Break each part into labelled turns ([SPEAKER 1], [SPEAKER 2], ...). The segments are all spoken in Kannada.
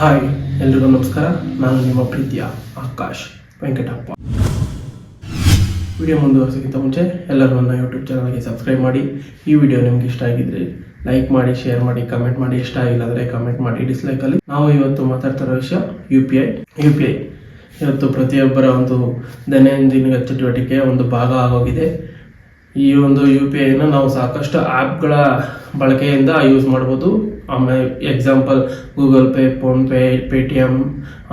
[SPEAKER 1] ಹಾಯ್ ಎಲ್ರಿಗೂ ನಮಸ್ಕಾರ. ನಾನು ನಿಮ್ಮ ಪ್ರೀತಿಯ ಆಕಾಶ್ ವೆಂಕಟಪ್ಪ. ವಿಡಿಯೋ ಮುಂದುವರಿಸೋಕ್ಕಿಂತ ಮುಂಚೆ ಎಲ್ಲರೂ ನನ್ನ ಯೂಟ್ಯೂಬ್ ಚಾನಲ್ಗೆ ಸಬ್ಸ್ಕ್ರೈಬ್ ಮಾಡಿ. ಈ ವಿಡಿಯೋ ನಿಮ್ಗೆ ಇಷ್ಟ ಆಗಿದ್ರೆ ಲೈಕ್ ಮಾಡಿ, ಶೇರ್ ಮಾಡಿ, ಕಮೆಂಟ್ ಮಾಡಿ. ಇಷ್ಟ ಆಗಿಲ್ಲ ಅಂದರೆ ಕಮೆಂಟ್ ಮಾಡಿ, ಡಿಸ್ಲೈಕಲ್ಲಿ. ನಾವು ಇವತ್ತು ಮಾತಾಡ್ತಿರೋ ವಿಷಯ ಯು ಪಿ ಐ. ಇವತ್ತು ಪ್ರತಿಯೊಬ್ಬರ ಒಂದು ದೈನಂದಿನ ಚಟುವಟಿಕೆಯ ಒಂದು ಭಾಗ ಆಗೋಗಿದೆ. ಈ ಒಂದು ಯು ಪಿ ಐನ ನಾವು ಸಾಕಷ್ಟು ಆ್ಯಪ್ಗಳ ಬಳಕೆಯಿಂದ ಯೂಸ್ ಮಾಡ್ಬೋದು. ಆಮೇಲೆ example Google pay, PhonePe, Paytm,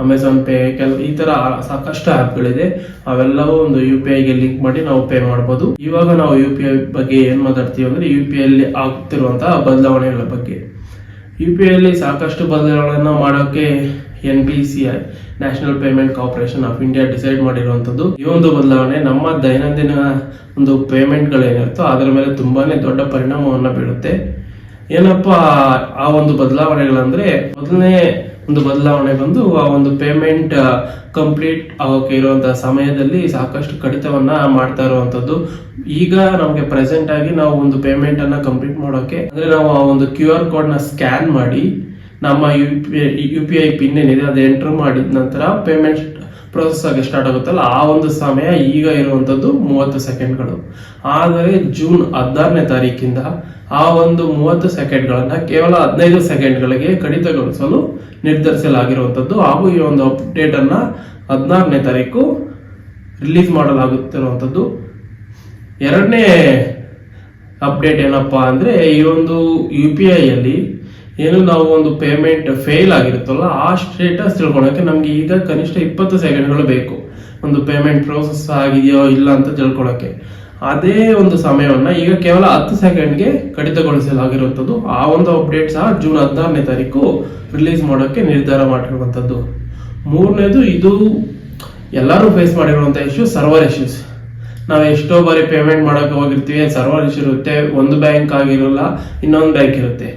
[SPEAKER 1] Amazon pay, ಈ ಥರ ಸಾಕಷ್ಟು ಆ್ಯಪ್ಗಳಿದೆ. ಅವೆಲ್ಲವೂ ಒಂದು ಯು ಪಿ ಐಗೆ ಲಿಂಕ್ ಮಾಡಿ ನಾವು ಪೇ ಮಾಡ್ಬೋದು. ಇವಾಗ ನಾವು ಯು ಪಿ ಐ ಬಗ್ಗೆ ಏನು ಮಾತಾಡ್ತೀವಿ ಅಂದರೆ ಯು ಪಿ ಐಲಿ ಆಗ್ತಿರುವಂತಹ ಬದಲಾವಣೆಗಳ ಬಗ್ಗೆ. ಯು ಪಿ ಐಲಿ ಸಾಕಷ್ಟು ಬದಲಾವಣೆಗಳನ್ನು ಮಾಡೋಕ್ಕೆ NPCI national payment corporation of India decide ಮಾಡಿರುವಂಥದ್ದು. ಈ ಒಂದು ಬದಲಾವಣೆ ನಮ್ಮ ದೈನಂದಿನ ಒಂದು ಪೇಮೆಂಟ್ಗಳೇನಿರುತ್ತೋ ಅದರ ಮೇಲೆ ತುಂಬಾನೇ ದೊಡ್ಡ ಪರಿಣಾಮವನ್ನು ಬೀಳುತ್ತೆ. ಏನಪ್ಪಾ ಆ ಒಂದು ಬದಲಾವಣೆಗಳಂದ್ರೆ, ಮೊದಲನೇ ಒಂದು ಬದಲಾವಣೆ ಬಂದು ಆ ಒಂದು ಪೇಮೆಂಟ್ ಕಂಪ್ಲೀಟ್ ಆಗೋಕೆ ಇರುವಂತಹ ಸಮಯದಲ್ಲಿ ಸಾಕಷ್ಟು ಕಡಿತವನ್ನ ಮಾಡ್ತಾ ಇರುವಂತದ್ದು. ಈಗ ನಮಗೆ ಪ್ರೆಸೆಂಟ್ ಆಗಿ ನಾವು ಒಂದು ಪೇಮೆಂಟ್ ಅನ್ನ ಕಂಪ್ಲೀಟ್ ಮಾಡೋಕೆ ಅಂದ್ರೆ ನಾವು ಆ ಒಂದು QR ಕೋಡ್ ನ ಸ್ಕ್ಯಾನ್ ಮಾಡಿ ನಮ್ಮ ಯು ಪಿ ಐ ಪಿನ್ ಏನಿದೆ ಅದು ಎಂಟರ್ ಮಾಡಿದ ನಂತರ ಪೇಮೆಂಟ್ ಪ್ರೊಸೆಸ್ ಆಗಿ ಸ್ಟಾರ್ಟ್ ಆಗುತ್ತಲ್ಲ, ಆ ಒಂದು ಸಮಯ ಈಗ ಇರುವಂತದ್ದು 30 ಸೆಕೆಂಡ್ಗಳು. ಆದರೆ ಜೂನ್ 16ನೇ ತಾರೀಕಿಂದ ಆ ಒಂದು 30 ಸೆಕೆಂಡ್ಗಳನ್ನ ಕೇವಲ 15 ಸೆಕೆಂಡ್ಗಳಿಗೆ ಕಡಿತಗೊಳಿಸಲು ನಿರ್ಧರಿಸಲಾಗಿರುವಂತದ್ದು. ಹಾಗೂ ಈ ಒಂದು ಅಪ್ಡೇಟ್ ಅನ್ನ 16ನೇ ತಾರೀಕು ರಿಲೀಸ್ ಮಾಡಲಾಗುತ್ತಿರುವಂತದ್ದು. ಎರಡನೇ ಅಪ್ಡೇಟ್ ಏನಪ್ಪಾ ಅಂದ್ರೆ, ಈ ಒಂದು ಯು ಪಿ ಐ ಅಲ್ಲಿ ಏನು ನಾವು ಒಂದು ಪೇಮೆಂಟ್ ಫೇಲ್ ಆಗಿರುತ್ತಲ್ಲ, ಆ ಸ್ಟೇಟಸ್ ತಿಳ್ಕೊಳಕ್ಕೆ ನಮ್ಗೆ ಈಗ ಕನಿಷ್ಠ 20 ಸೆಕೆಂಡ್ಗಳು ಬೇಕು. ಒಂದು ಪೇಮೆಂಟ್ ಪ್ರೋಸೆಸ್ ಆಗಿದೆಯೋ ಇಲ್ಲ ಅಂತ ತಿಳ್ಕೊಳಕ್ಕೆ. ಅದೇ ಒಂದು ಸಮಯವನ್ನ ಈಗ ಕೇವಲ 10 ಸೆಕೆಂಡ್ಗೆ ಕಡಿತಗೊಳಿಸಲಾಗಿರುವಂಥದ್ದು. ಆ ಒಂದು ಅಪ್ಡೇಟ್ ಸಹ ಜೂನ್ 16ನೇ ತಾರೀಕು ರಿಲೀಸ್ ಮಾಡೋಕ್ಕೆ ನಿರ್ಧಾರ ಮಾಡಿರುವಂಥದ್ದು. ಮೂರನೇದು, ಇದು ಎಲ್ಲರೂ ಫೇಸ್ ಮಾಡಿರುವಂಥ ಇಶ್ಯೂ, ಸರ್ವರ್ ಇಶ್ಯೂಸ್. ನಾವು ಎಷ್ಟೋ ಬಾರಿ ಪೇಮೆಂಟ್ ಮಾಡೋಕೆ ಹೋಗಿರ್ತೀವಿ, ಸರ್ವರ್ ಇಶ್ಯೂ ಇರುತ್ತೆ. ಒಂದು ಬ್ಯಾಂಕ್ ಆಗಿರಲ್ಲ, ಇನ್ನೊಂದು ಬ್ಯಾಂಕ್ ಇರುತ್ತೆ.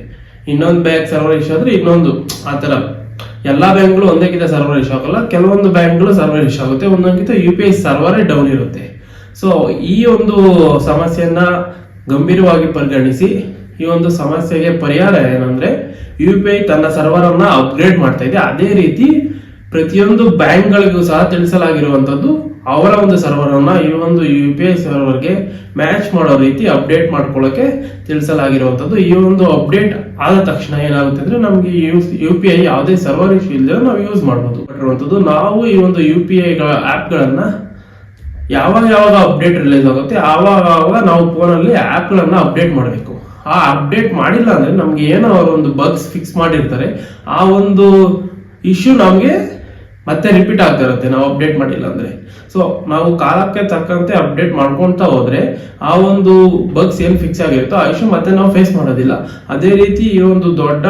[SPEAKER 1] ಇನ್ನೊಂದು ಬ್ಯಾಂಕ್ ಸರ್ವರ್ ಇಶ್ಯೂ ಆದ್ರೆ ಇನ್ನೊಂದು, ಆ ಥರ ಎಲ್ಲಾ ಬ್ಯಾಂಕ್ಗಳು ಒಂದಕ್ಕಿಂತ ಸರ್ವರ್ ಇಶ್ಯೂ ಆಗಲ್ಲ. ಕೆಲವೊಂದು ಬ್ಯಾಂಕ್ಗಳು ಸರ್ವರ್ ಇಶ್ಯೂ ಆಗುತ್ತೆ, ಒಂದಕ್ಕಿಂತ ಯು ಪಿ ಐ ಸರ್ವರೇ ಡೌನ್ ಇರುತ್ತೆ. ಸೊ ಈ ಒಂದು ಸಮಸ್ಯೆಯನ್ನ ಗಂಭೀರವಾಗಿ ಪರಿಗಣಿಸಿ ಈ ಒಂದು ಸಮಸ್ಯೆಗೆ ಪರಿಹಾರ ಏನಂದ್ರೆ, ಯು ಪಿ ಐ ತನ್ನ ಸರ್ವರ್ ಅನ್ನ ಅಪ್ಗ್ರೇಡ್ ಮಾಡ್ತಾ ಇದೆ. ಅದೇ ರೀತಿ ಪ್ರತಿಯೊಂದು ಬ್ಯಾಂಕ್ಗಳಿಗೂ ಸಹ ತಿಳಿಸಲಾಗಿರುವಂತದ್ದು, ಅವರ ಒಂದು ಸರ್ವರ್ ಅನ್ನ ಈ ಒಂದು ಯು ಪಿ ಐ ಸರ್ವರ್ಗೆ ಮ್ಯಾಚ್ ಮಾಡೋ ರೀತಿ ಅಪ್ಡೇಟ್ ಮಾಡ್ಕೊಳ್ಳೋಕೆ ತಿಳಿಸಲಾಗಿರುವಂತದ್ದು. ಈ ಒಂದು ಅಪ್ಡೇಟ್ ಆದ ತಕ್ಷಣ ಏನಾಗುತ್ತೆ ಅಂದ್ರೆ, ನಮ್ಗೆ ಯು ಪಿ ಐ ಯಾವುದೇ ಸರ್ವರ್ ಇಶ್ಯೂ ಇಲ್ಲದೆ ನಾವು ಯೂಸ್ ಮಾಡಬಹುದು. ನಾವು ಈ ಒಂದು ಯು ಪಿ ಐ ಆಪ್ ಗಳನ್ನ ಯಾವಾಗ ಅಪ್ಡೇಟ್ ರಿಲೀಸ್ ಆಗುತ್ತೆ ಆವಾಗ ನಾವು ಫೋನಲ್ಲಿ ಆಪ್ ಗಳನ್ನ ಅಪ್ಡೇಟ್ ಮಾಡಬೇಕು. ಆ ಅಪ್ಡೇಟ್ ಮಾಡಿಲ್ಲ ಅಂದ್ರೆ ನಮ್ಗೆ ಏನೋ ಅವರು ಒಂದು ಬಗ್ಸ್ ಫಿಕ್ಸ್ ಮಾಡಿರ್ತಾರೆ, ಆ ಒಂದು ಇಶ್ಯೂ ನಮ್ಗೆ ಮತ್ತೆ ರಿಪೀಟ್ ಆಗ್ತಾ ಇರುತ್ತೆ ನಾವು ಅಪ್ಡೇಟ್ ಮಾಡಿಲ್ಲ ಅಂದ್ರೆ. ಸೊ ನಾವು ಕಾಲಕ್ಕೆ ತಕ್ಕಂತೆ ಅಪ್ಡೇಟ್ ಮಾಡ್ಕೊಂತ ಹೋದ್ರೆ ಆ ಒಂದು ಬಗ್ಸ್ ಏನ್ ಫಿಕ್ಸ್ ಆಗಿರುತ್ತೋ ಆ ಇಶ್ಯೂ ಮತ್ತೆ ನಾವು ಫೇಸ್ ಮಾಡೋದಿಲ್ಲ. ಅದೇ ರೀತಿ ಈ ಒಂದು ದೊಡ್ಡ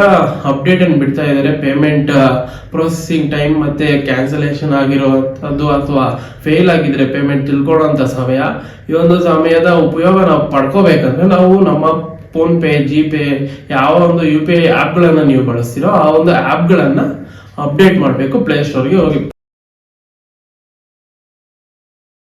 [SPEAKER 1] ಅಪ್ಡೇಟ್ ಅನ್ನು ಬಿಡ್ತಾ ಇದ್ದಾರೆ. ಪೇಮೆಂಟ್ ಪ್ರೊಸೆಸಿಂಗ್ ಟೈಮ್ ಮತ್ತೆ ಕ್ಯಾನ್ಸಲೇಷನ್ ಆಗಿರುವಂತದ್ದು ಅಥವಾ ಫೇಲ್ ಆಗಿದ್ರೆ ಪೇಮೆಂಟ್ ತಿಳ್ಕೊಳ್ಳೋಂತ ಸಮಯ, ಈ ಒಂದು ಸಮಯದ ಉಪಯೋಗ ನಾವು ಪಡ್ಕೋಬೇಕಂದ್ರೆ ನಾವು ನಮ್ಮ ಫೋನ್ ಪೇ, ಜಿಪೇ, ಯಾವ ಒಂದು ಯು ಪಿ ಐ ಆಪ್ ಗಳನ್ನ ನೀವು ಬಳಸ್ತೀರೋ ಆ ಒಂದು ಆಪ್ ಗಳನ್ನ ಅಪ್ಡೇಟ್ ಮಾಡಬೇಕು. ಪ್ಲೇಸ್ಟೋರ್ಗೆ ಹೋಗಿ